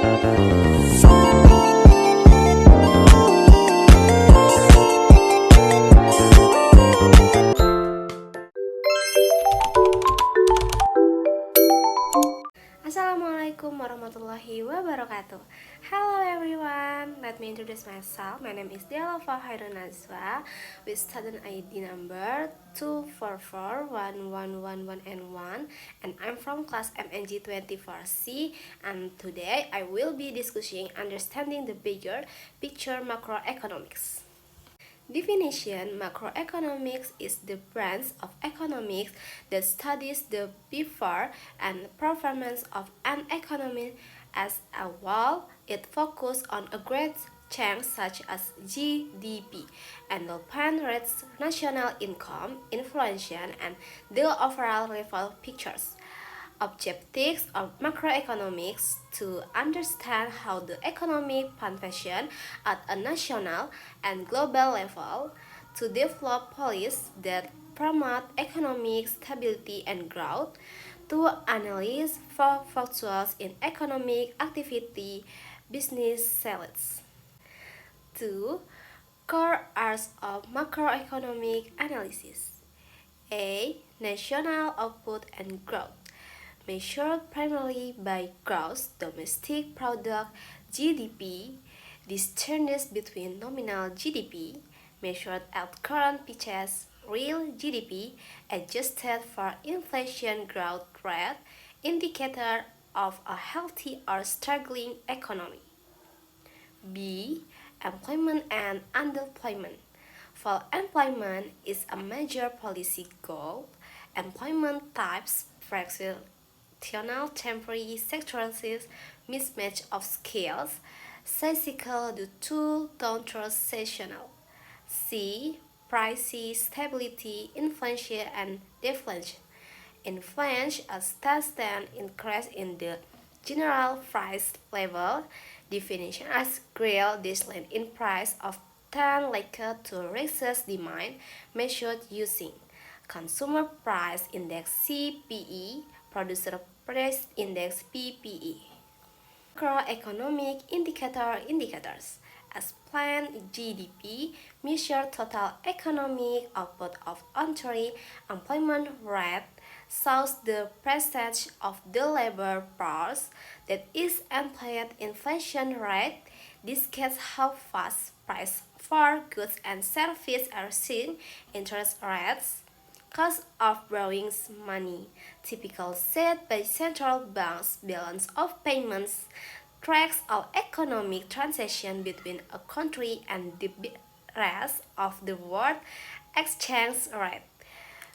Assalamualaikum warahmatullahi wabarakatuh. Hello everyone, let me introduce myself. My name is Delova Hairun Nazwa with student ID number 2441111N1, and I'm from class MNG24C, and today I will be discussing understanding the bigger picture macroeconomics. Definition: macroeconomics is the branch of economics that studies the behavior and performance of an economy as a whole. It focuses on a great change such as GDP, development rates, national income, inflation, and the overall level pictures. Objectives of macroeconomics: to understand how the economic function at a national and global level, to develop policies that promote economic stability and growth, to analyze fluctuations in economic activity, business sales. 2. Core areas of macroeconomic analysis. A. National output and growth, measured primarily by gross domestic product (GDP). This changes between nominal GDP, measured at current pitches, real GDP, adjusted for inflation growth rate, indicator of a healthy or struggling economy. B. Employment and unemployment. Full employment is a major policy goal. Employment types: fractional, temporary, sectoral, mismatch of skills, cyclical due to downturn, seasonal. C. Prices, stability, inflation and deflation. Inflation, a constant increase in the general price level. Definition: as real decline in price of likely to resist demand, measured using Consumer Price Index (CPI), Producer Price Index (PPI). Macroeconomic indicators: as planned GDP, measure total economic output of entry, employment rate, shows the percentage of the labor force that is employed, inflation rate, discuss how fast prices for goods and services are seen, interest rates, cost of borrowing money, typical set by central banks, balance of payments, tracks all economic transactions between a country and the rest of the world, exchange rate,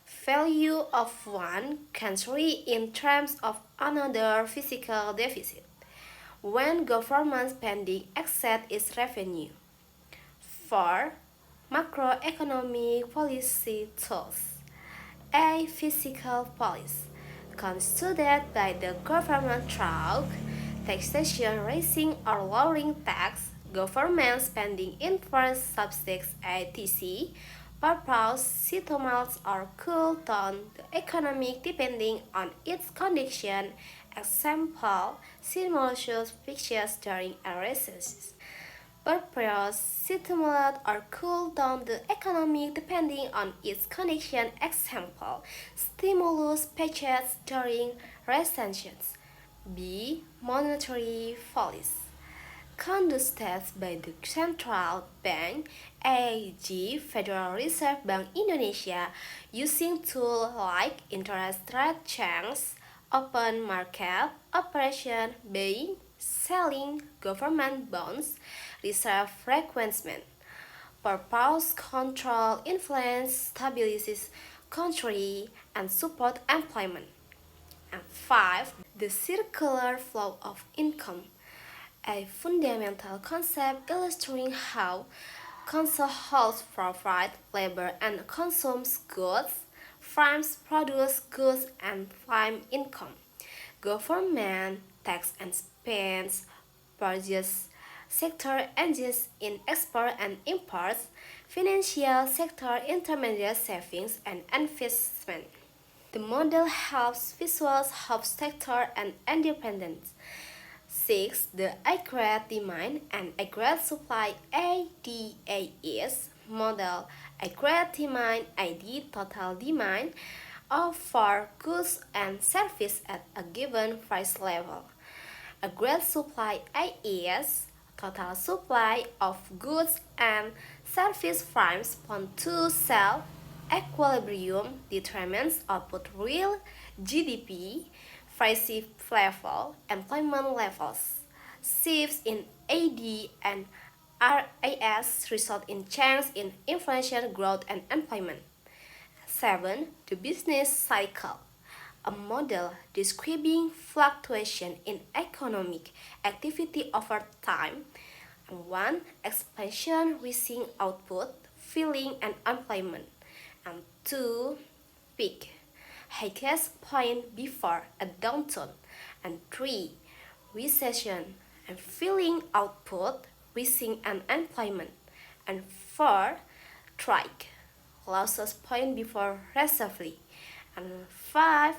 value of one country in terms of another, fiscal deficit, when government spending exceeds its revenue. 4. Macroeconomic policy tools. A. Fiscal policy, considered by the government through taxation, raising or lowering tax, government spending, influence, subsidies, etc. Purpose: stimulate or cool down the economy depending on its condition. Example: stimulus fixtures during a recession. Purpose: stimulate or cool down the economy depending on its condition. Example: stimulus packages during recessions. B. Monetary policy, conducted by the Central Bank, e.g. Federal Reserve Bank Indonesia, using tools like interest rate change, open market operation, buying, selling government bonds, reserve requirement. Purpose: control inflation, stabilize country, and support employment. And 5. The circular flow of income, a fundamental concept illustrating how households provide labor and consume goods, farms produce goods and farm income, government tax and spends, purchase sector engages in export and imports, financial sector intermediate savings and investment. The model helps visualize how sector and independence 6. The aggregate demand and aggregate supply ADAS model. Aggregate demand ID total demand for goods and service at a given price level. Aggregate supply AS total supply of goods and service firms on two cell equilibrium determines output real GDP, price level, employment levels. Shifts in AD and RAS result in change in inflation, growth, and employment. 7. The business cycle, a model describing fluctuation in economic activity over time. 1. Expansion rising output, filling, and employment. And 2. Peak, highest point before a downturn. And 3. Recession and filling output, rising, and employment. And 4. Strike, losses point before recovery. And 5.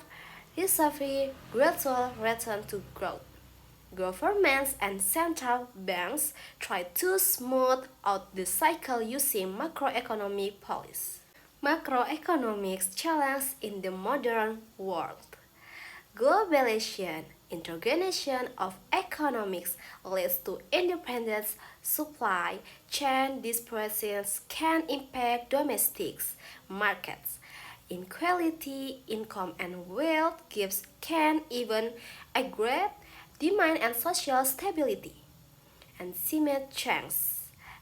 Recovery, gradual return to growth. Governments and central banks try to smooth out the cycle using macroeconomic policy. Macroeconomics challenge in the modern world. Globalization, integration of economics leads to independent supply chain disparities can impact domestic markets. Inequality, income and wealth gaps can even aggravate demand and social stability. And climate change,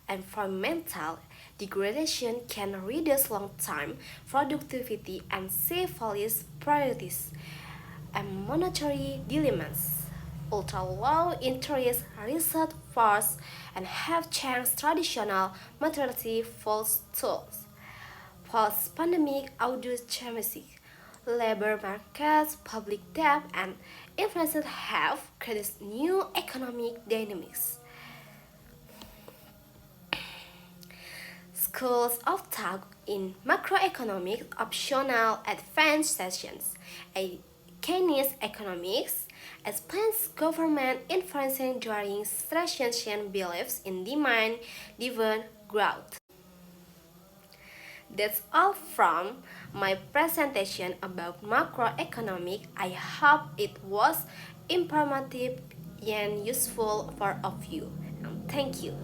environmental degradation can reduce long-term productivity and civilize priorities. And monetary dilemmas, ultra-low interest research force and have changed traditional monetary false tools. Post-pandemic auto-chemistry, labor markets, public debt, and inflation have created new economic dynamics. Schools of Thought in Macroeconomics Optional Advanced Sessions. Keynes Economics explains government influencing during recession beliefs in demand-driven growth. That's all from my presentation about macroeconomics. I hope it was informative and useful for all of you. Thank you.